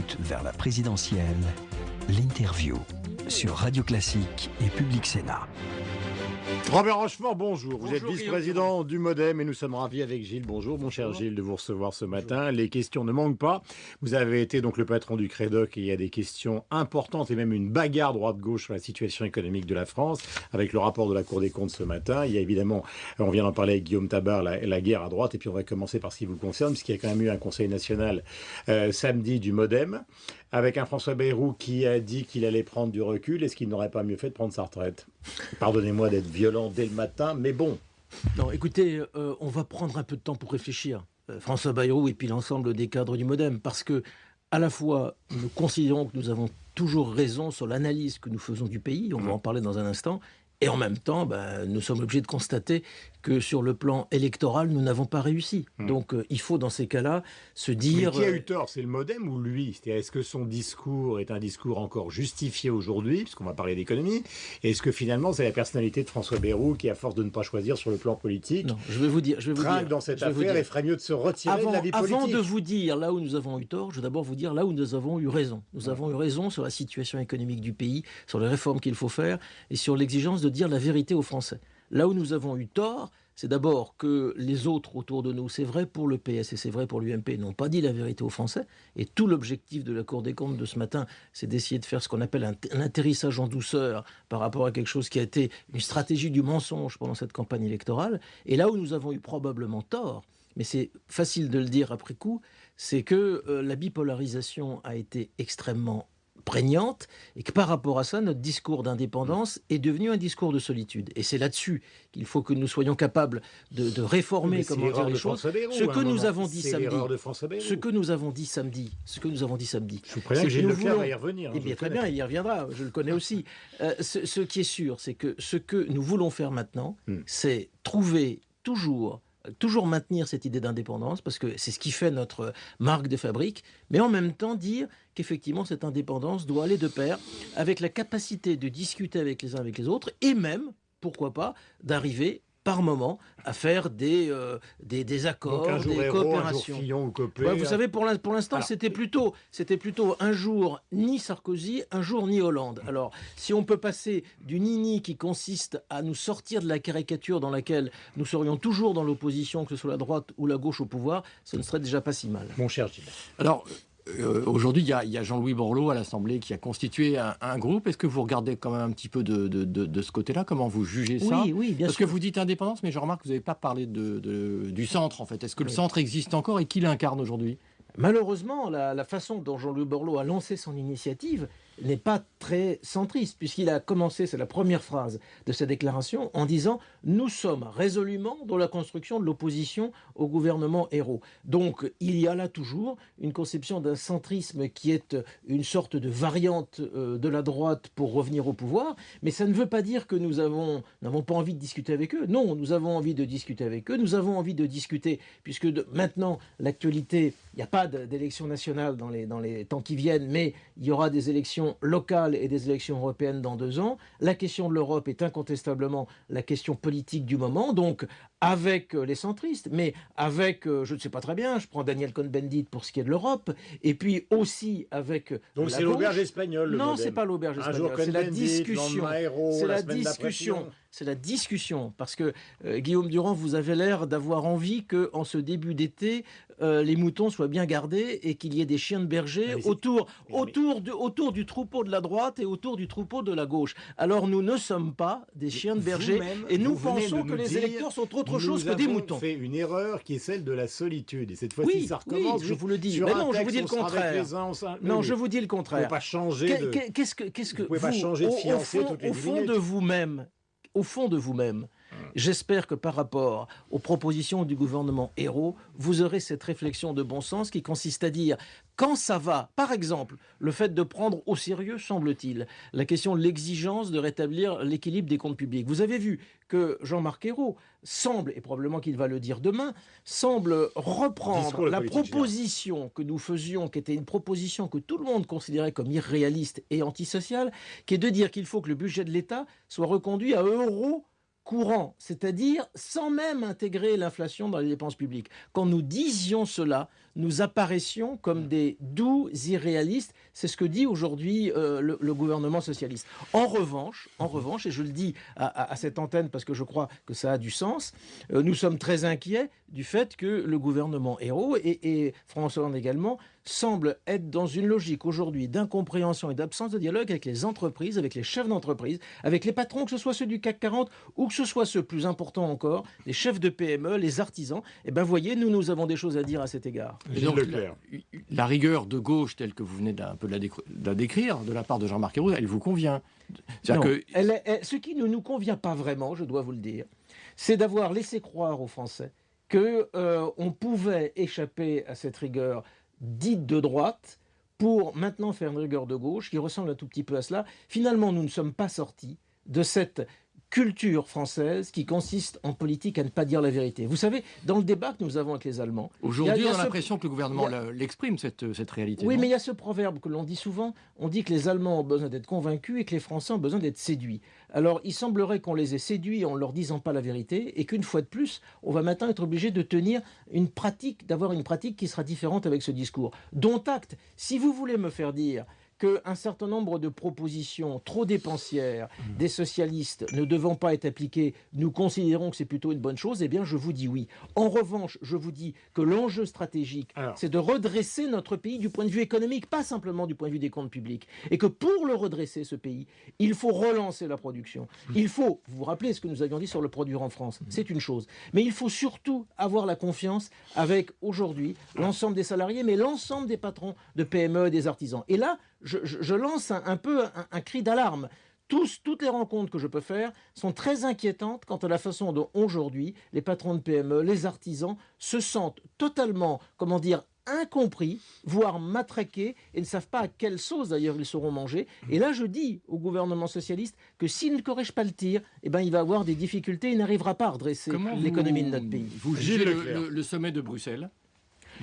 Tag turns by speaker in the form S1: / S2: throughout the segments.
S1: route vers la présidentielle, l'interview sur Radio Classique et Public Sénat.
S2: Robert Rochefort, bonjour. Vous êtes
S3: Bonjour,
S2: vice-président du MoDem et nous sommes ravis avec Gilles. Bonjour, mon cher Gilles, de vous recevoir ce matin. Les questions ne manquent pas. Vous avez été donc le patron du Crédoc et il y a des questions importantes et même une bagarre droite-gauche sur la situation économique de la France avec le rapport de la Cour des comptes ce matin. Il y a évidemment, on vient d'en parler avec Guillaume Tabar, la guerre à droite et puis on va commencer par ce qui vous concerne puisqu'il y a quand même eu un conseil national samedi du MoDem avec un François Bayrou qui a dit qu'il allait prendre du recul. Est-ce qu'il n'aurait pas mieux fait de prendre sa retraite? Pardonnez-moi d'être violent dès le matin, mais bon.
S3: Non, écoutez, on va prendre un peu de temps pour réfléchir, François Bayrou et puis l'ensemble des cadres du MoDem, parce que à la fois, nous considérons que nous avons toujours raison sur l'analyse que nous faisons du pays, on va en parler dans un instant, et en même temps, nous sommes obligés de constater que sur le plan électoral, nous n'avons pas réussi. Donc il faut dans ces cas-là se dire...
S2: Mais qui a eu tort? C'est le MoDem ou lui? C'est-à-dire, est-ce que son discours est un discours encore justifié aujourd'hui, puisqu'on va parler d'économie? Est-ce que finalement c'est la personnalité de François Bayrou qui, à force de ne pas choisir sur le plan politique,
S3: non, je vais vous dire,
S2: dans cette affaire et ferait mieux de se retirer de la vie politique?
S3: Avant de vous dire là où nous avons eu tort, je vais d'abord vous dire là où nous avons eu raison. Nous avons eu raison sur la situation économique du pays, sur les réformes qu'il faut faire et sur l'exigence de dire la vérité aux Français. Là où nous avons eu tort, c'est d'abord que les autres autour de nous, c'est vrai pour le PS et c'est vrai pour l'UMP, n'ont pas dit la vérité aux Français. Et tout l'objectif de la Cour des comptes de ce matin, c'est d'essayer de faire ce qu'on appelle un atterrissage en douceur par rapport à quelque chose qui a été une stratégie du mensonge pendant cette campagne électorale. Et là où nous avons eu probablement tort, mais c'est facile de le dire après coup, c'est que la bipolarisation a été extrêmement prégnante et que par rapport à ça, notre discours d'indépendance est devenu un discours de solitude. Et c'est là-dessus qu'il faut que nous soyons capables de réformer, comment dire les choses. Ce que nous avons dit samedi, ce que nous avons dit samedi,
S2: Je vous préviens que Gilles Leclerc va y revenir.
S3: Eh bien, très bien, il y reviendra, je le connais aussi. Ce qui est sûr, c'est que ce que nous voulons faire maintenant, c'est trouver toujours maintenir cette idée d'indépendance, parce que c'est ce qui fait notre marque de fabrique, mais en même temps dire qu'effectivement cette indépendance doit aller de pair avec la capacité de discuter avec les uns avec les autres, et même, pourquoi pas, d'arriver par moment à faire des accords,
S2: donc un jour
S3: des
S2: héros,
S3: coopérations.
S2: Un jour Fillon ou Copé.
S3: Ouais, vous savez, pour l'instant, alors, c'était plutôt un jour ni Sarkozy, un jour ni Hollande. Alors, si on peut passer du nini qui consiste à nous sortir de la caricature dans laquelle nous serions toujours dans l'opposition, que ce soit la droite ou la gauche au pouvoir, ce ne serait déjà pas si mal.
S2: Mon cher Gilles.
S4: Alors, aujourd'hui, il y a Jean-Louis Borloo à l'Assemblée qui a constitué un groupe. Est-ce que vous regardez quand même un petit peu de ce côté-là? Comment vous jugez ça?
S3: Oui, bien sûr.
S4: Parce que vous dites indépendance, mais je remarque que vous n'avez pas parlé du centre, en fait. Est-ce que le centre existe encore et qui l'incarne aujourd'hui?
S3: Malheureusement, la façon dont Jean-Louis Borloo a lancé son initiative n'est pas très centriste, puisqu'il a commencé, c'est la première phrase de sa déclaration, en disant « Nous sommes résolument dans la construction de l'opposition au gouvernement héros ». Donc, il y a là toujours une conception d'un centrisme qui est une sorte de variante de la droite pour revenir au pouvoir, mais ça ne veut pas dire que nous n'avons pas envie de discuter avec eux. Non, nous avons envie de discuter avec eux, nous avons envie de discuter, puisque maintenant, l'actualité, il n'y a pas d'élection nationale dans les temps qui viennent, mais il y aura des élections locales et des élections européennes dans 2 ans. La question de l'Europe est incontestablement la question politique du moment, donc avec les centristes, mais avec, je ne sais pas très bien, je prends Daniel Cohn-Bendit pour ce qui est de l'Europe, et puis aussi avec
S2: donc c'est l'auberge espagnole,
S3: non, c'est pas l'auberge espagnole, c'est la discussion. C'est la discussion, parce que Guillaume Durand, vous avez l'air d'avoir envie qu'en ce début d'été, les moutons soient bien gardés et qu'il y ait des chiens de berger autour du troupeau de la droite et autour du troupeau de la gauche. Alors nous ne sommes pas des chiens de berger et nous pensons que les électeurs sont autre chose que des moutons.
S2: Nous avons fait une erreur qui est celle de la solitude et cette fois-ci ça recommence.
S3: Oui, je vous le dis. Mais non, je vous dis le contraire. Non, je vous dis le contraire.
S2: Vous ne pouvez pas changer
S3: de...
S2: Vous pouvez pas changer de fiancé toutes les 10 minutes.
S3: Au fond de vous-même, j'espère que par rapport aux propositions du gouvernement héros, vous aurez cette réflexion de bon sens qui consiste à dire quand ça va, par exemple, le fait de prendre au sérieux, semble-t-il, la question de l'exigence de rétablir l'équilibre des comptes publics. Vous avez vu que Jean-Marc Ayrault semble, et probablement qu'il va le dire demain, semble reprendre la proposition que nous faisions, qui était une proposition que tout le monde considérait comme irréaliste et antisociale, qui est de dire qu'il faut que le budget de l'État soit reconduit à euros courant, c'est-à-dire sans même intégrer l'inflation dans les dépenses publiques. Quand nous disions cela, nous apparaissions comme des doux irréalistes. C'est ce que dit aujourd'hui le gouvernement socialiste. En revanche, et je le dis à cette antenne parce que je crois que ça a du sens, nous sommes très inquiets du fait que le gouvernement Ayrault et François Hollande également semble être dans une logique aujourd'hui d'incompréhension et d'absence de dialogue avec les entreprises, avec les chefs d'entreprise, avec les patrons, que ce soit ceux du CAC 40 ou que ce soit ceux, plus importants encore, les chefs de PME, les artisans. Eh bien, voyez, nous avons des choses à dire à cet égard.
S4: Et donc, la rigueur de gauche, telle que vous venez d'un peu de la décrire, de la part de Jean-Marc Ayrault, elle vous convient?
S3: Non, ce qui ne nous convient pas vraiment, je dois vous le dire, c'est d'avoir laissé croire aux Français qu'on pouvait échapper à cette rigueur dite de droite pour maintenant faire une rigueur de gauche qui ressemble un tout petit peu à cela. Finalement, nous ne sommes pas sortis de cette culture française qui consiste en politique à ne pas dire la vérité. Vous savez, dans le débat que nous avons avec les Allemands...
S4: Aujourd'hui, on a l'impression que le gouvernement l'exprime, cette réalité.
S3: Oui,
S4: non,
S3: mais il y a ce proverbe que l'on dit souvent, on dit que les Allemands ont besoin d'être convaincus et que les Français ont besoin d'être séduits. Alors, il semblerait qu'on les ait séduits en ne leur disant pas la vérité et qu'une fois de plus, on va maintenant être obligé de tenir d'avoir une pratique qui sera différente avec ce discours. Dont acte, si vous voulez me faire dire qu'un certain nombre de propositions trop dépensières des socialistes ne devant pas être appliquées, nous considérons que c'est plutôt une bonne chose, eh bien je vous dis oui. En revanche, je vous dis que l'enjeu stratégique, c'est de redresser notre pays du point de vue économique, pas simplement du point de vue des comptes publics. Et que pour le redresser, ce pays, il faut relancer la production. Il faut, vous vous rappelez ce que nous avions dit sur le produire en France, c'est une chose. Mais il faut surtout avoir la confiance avec aujourd'hui l'ensemble des salariés, mais l'ensemble des patrons de PME et des artisans. Et là, je lance un peu un cri d'alarme. Toutes les rencontres que je peux faire sont très inquiétantes quant à la façon dont aujourd'hui les patrons de PME, les artisans se sentent totalement, incompris, voire matraqués et ne savent pas à quelle sauce d'ailleurs ils seront mangés. Et là je dis au gouvernement socialiste que s'il ne corrige pas le tir, il va avoir des difficultés, il n'arrivera pas à redresser l'économie de notre pays.
S4: Vous jugez le sommet de Bruxelles ?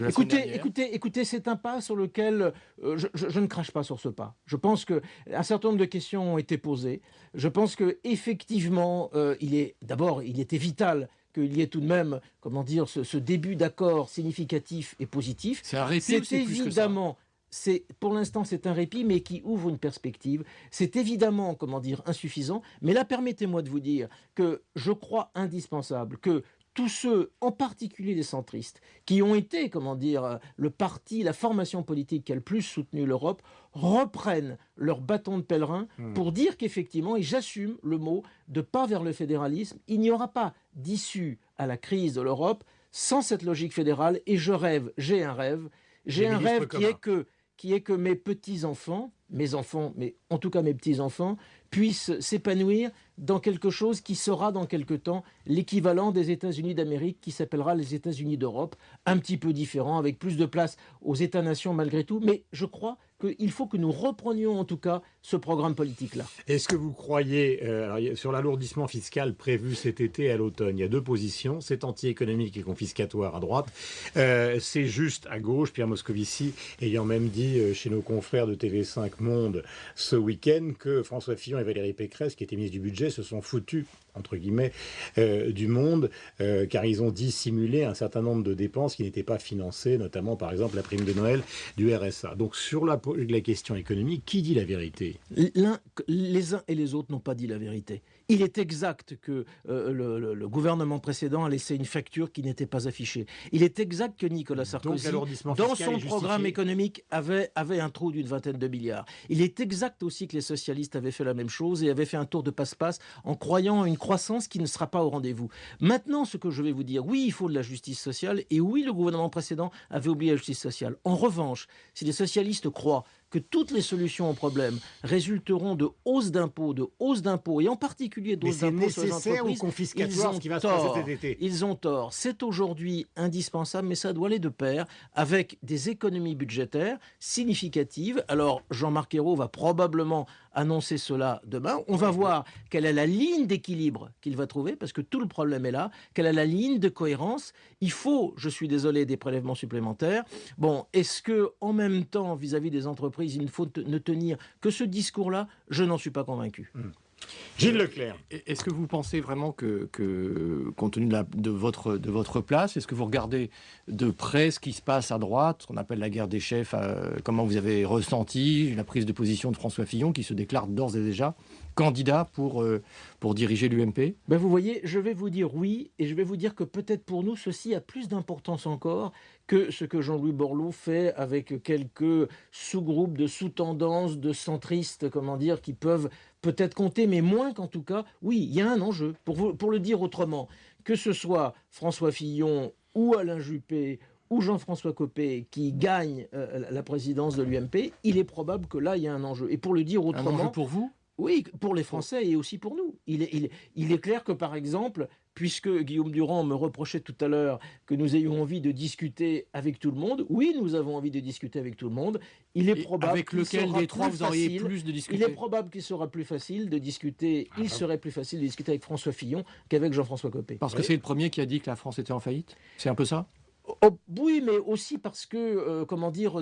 S3: Écoutez, c'est un pas sur lequel je ne crache pas sur ce pas. Je pense qu'un certain nombre de questions ont été posées. Je pense qu'effectivement, il était vital qu'il y ait tout de même, ce début d'accord significatif et positif.
S4: C'est un répit,
S3: c'est évidemment... Pour l'instant, c'est un répit, mais qui ouvre une perspective. C'est évidemment, insuffisant. Mais là, permettez-moi de vous dire que je crois indispensable que tous ceux, en particulier les centristes, qui ont été, le parti, la formation politique qui a le plus soutenu l'Europe, reprennent leur bâton de pèlerin pour dire qu'effectivement, et j'assume le mot, de pas vers le fédéralisme, il n'y aura pas d'issue à la crise de l'Europe sans cette logique fédérale. Et j'ai un rêve qui est que mes petits-enfants, mais en tout cas mes petits-enfants, puissent s'épanouir dans quelque chose qui sera dans quelque temps l'équivalent des États-Unis d'Amérique, qui s'appellera les États-Unis d'Europe, un petit peu différent, avec plus de place aux États-nations malgré tout. Mais je crois qu'il faut que nous reprenions en tout cas ce programme politique-là.
S2: Est-ce que vous croyez, sur l'alourdissement fiscal prévu cet été à l'automne, il y a deux positions, c'est anti-économique et confiscatoire à droite, c'est juste à gauche, Pierre Moscovici ayant même dit chez nos confrères de TV5 Monde ce week-end que François Fillon et Valérie Pécresse, qui étaient ministres du budget, se sont foutus entre guillemets, du monde, car ils ont dissimulé un certain nombre de dépenses qui n'étaient pas financées, notamment par exemple la prime de Noël du RSA. Donc sur la question économique, qui dit la vérité ?
S3: Les uns et les autres n'ont pas dit la vérité. Il est exact que le gouvernement précédent a laissé une facture qui n'était pas affichée. Il est exact que Nicolas Sarkozy, dans son programme économique, avait un trou d'une vingtaine de milliards. Il est exact aussi que les socialistes avaient fait la même chose et avaient fait un tour de passe-passe en croyant à une croissance qui ne sera pas au rendez-vous. Maintenant, ce que je vais vous dire, oui, il faut de la justice sociale et oui, le gouvernement précédent avait oublié la justice sociale. En revanche, si les socialistes croient que toutes les solutions aux problèmes résulteront de hausses d'impôts, et en particulier de hausses d'impôts sur les entreprises, ils ont tort. C'est aujourd'hui indispensable, mais ça doit aller de pair avec des économies budgétaires significatives. Alors, Jean-Marc Ayrault va probablement annoncer cela demain. On va voir quelle est la ligne d'équilibre qu'il va trouver, parce que tout le problème est là. Quelle est la ligne de cohérence ? Il faut, je suis désolé, des prélèvements supplémentaires. Bon, est-ce que en même temps, vis-à-vis des entreprises, il ne faut ne tenir que ce discours-là ? Je n'en suis pas convaincu.
S2: Gilles Leclerc.
S4: Est-ce que vous pensez vraiment que compte tenu de votre place, est-ce que vous regardez de près ce qui se passe à droite, ce qu'on appelle la guerre des chefs, comment vous avez ressenti la prise de position de François Fillon, qui se déclare d'ores et déjà candidat pour diriger l'UMP?
S3: Ben vous voyez, je vais vous dire oui, et je vais vous dire que peut-être pour nous, ceci a plus d'importance encore que ce que Jean-Louis Borloo fait avec quelques sous-groupes de sous-tendances, de centristes, comment dire, qui peuvent peut-être compter, mais moins qu'en tout cas, oui, il y a un enjeu. Pour le dire autrement, que ce soit François Fillon ou Alain Juppé ou Jean-François Copé qui gagne la présidence de l'UMP, il est probable que là, il y a un enjeu. Et pour le dire autrement...
S4: Un enjeu pour vous?
S3: Oui, pour les Français et aussi pour nous. Il est clair que, par exemple, puisque Guillaume Durand me reprochait tout à l'heure que nous ayons envie de discuter avec tout le monde, oui, nous avons envie de discuter avec tout le monde. Il est probable
S4: avec lequel des trois vous auriez plus de discuter?
S3: Il est probable qu'il sera plus facile de discuter. Il serait plus facile de discuter avec François Fillon qu'avec Jean-François Copé.
S4: Parce que c'est le premier qui a dit que la France était en faillite? C'est un peu ça?
S3: Oh, oui, mais aussi parce que, comment dire,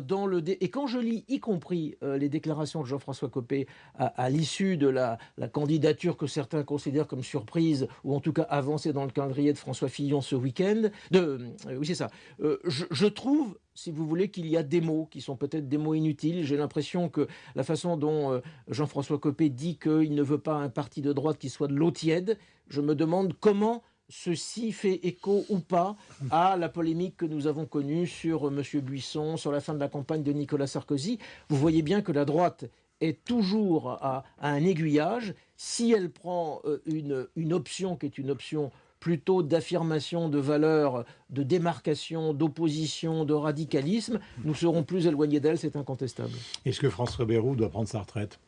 S3: et quand je lis, y compris les déclarations de Jean-François Copé à l'issue de la candidature que certains considèrent comme surprise, ou en tout cas avancée dans le calendrier de François Fillon ce week-end, oui c'est ça, je trouve, si vous voulez, qu'il y a des mots qui sont peut-être des mots inutiles. J'ai l'impression que la façon dont Jean-François Copé dit qu'il ne veut pas un parti de droite qui soit de l'eau tiède, je me demande comment ceci fait écho ou pas à la polémique que nous avons connue sur M. Buisson, sur la fin de la campagne de Nicolas Sarkozy. Vous voyez bien que la droite est toujours à un aiguillage. Si elle prend une option qui est une option plutôt d'affirmation de valeurs, de démarcation, d'opposition, de radicalisme, nous serons plus éloignés d'elle, c'est incontestable.
S2: Est-ce que François Bayrou doit prendre sa retraite?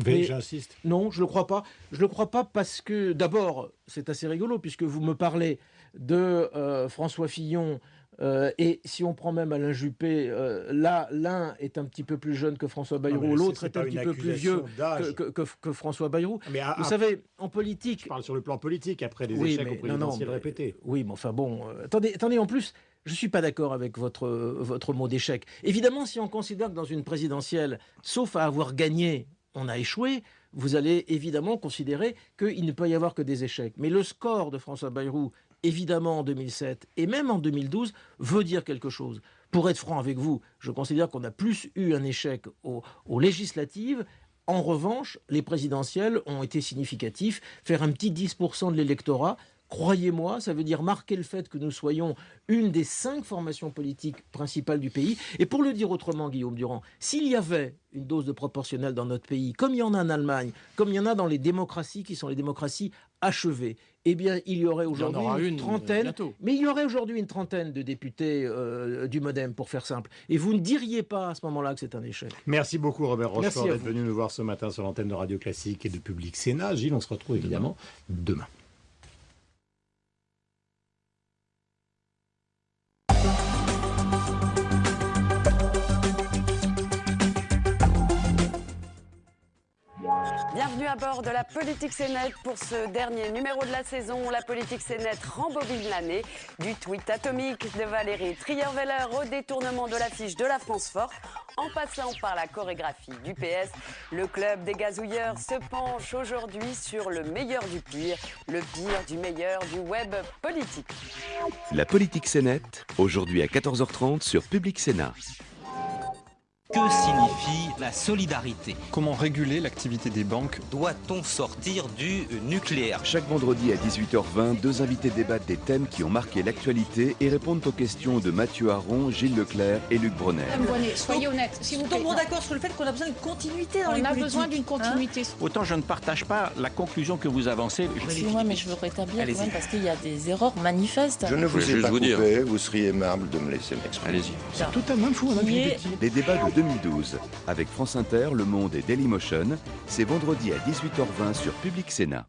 S2: J'insiste.
S3: Non, je ne le crois pas. Je ne le crois pas parce que, d'abord, c'est assez rigolo puisque vous me parlez de François Fillon et si on prend même Alain Juppé, là, l'un est un petit peu plus jeune que François Bayrou, l'autre est un petit peu plus vieux que François Bayrou. Vous savez, en politique...
S2: Je parle sur le plan politique, après des échecs au présidentiel répétés.
S3: Oui, mais enfin bon... Attendez, en plus... Je ne suis pas d'accord avec votre mot d'échec. Évidemment, si on considère que dans une présidentielle, sauf à avoir gagné, on a échoué, vous allez évidemment considérer qu'il ne peut y avoir que des échecs. Mais le score de François Bayrou, évidemment en 2007 et même en 2012, veut dire quelque chose. Pour être franc avec vous, je considère qu'on a plus eu un échec aux législatives. En revanche, les présidentielles ont été significatifs. Faire un petit 10% de l'électorat, croyez-moi, ça veut dire marquer le fait que nous soyons une des 5 formations politiques principales du pays. Et pour le dire autrement, Guillaume Durand, s'il y avait une dose de proportionnelle dans notre pays, comme il y en a en Allemagne, comme il y en a dans les démocraties qui sont les démocraties achevées, eh bien, il y aurait aujourd'hui une trentaine, mais il y aurait aujourd'hui une trentaine de députés du MoDem, pour faire simple. Et vous ne diriez pas à ce moment-là que c'est un échec.
S2: Merci beaucoup, Robert Rochefort, d'être venu nous voir ce matin sur l'antenne de Radio Classique et de Public Sénat. Gilles, on se retrouve évidemment demain.
S5: Bienvenue à bord de la Politique Sénat pour ce dernier numéro de la saison. La Politique Sénat rembobine l'année du tweet atomique de Valérie Trierweiler au détournement de l'affiche de la France Forte. En passant par la chorégraphie du PS, le club des gazouilleurs se penche aujourd'hui sur le meilleur du pire, le pire du meilleur du web politique.
S6: La Politique Sénat, aujourd'hui à 14h30 sur Public Sénat.
S7: Que signifie la solidarité?
S8: Comment réguler l'activité des banques?
S7: Doit-on sortir du nucléaire?
S6: Chaque vendredi à 18h20, 2 invités débattent des thèmes qui ont marqué l'actualité et répondent aux questions de Mathieu Aron, Gilles Leclerc et Luc Bronner.
S9: Soyez honnête, s'il vous plaît. Tombons d'accord sur le fait qu'on a besoin d'une continuité dans les politiques. On a besoin d'une continuité.
S10: Autant je ne partage pas la conclusion que vous avancez.
S9: Excusez-moi, mais je veux rétablir quand même parce qu'il y a des erreurs manifestes.
S11: Je ne vous ai pas coupé, vous seriez aimable de me laisser m'exprimer.
S10: Allez-y.
S2: C'est totalement fou, hein,
S6: Les débats de 2012, avec France Inter, Le Monde et Dailymotion, c'est vendredi à 18h20 sur Public Sénat.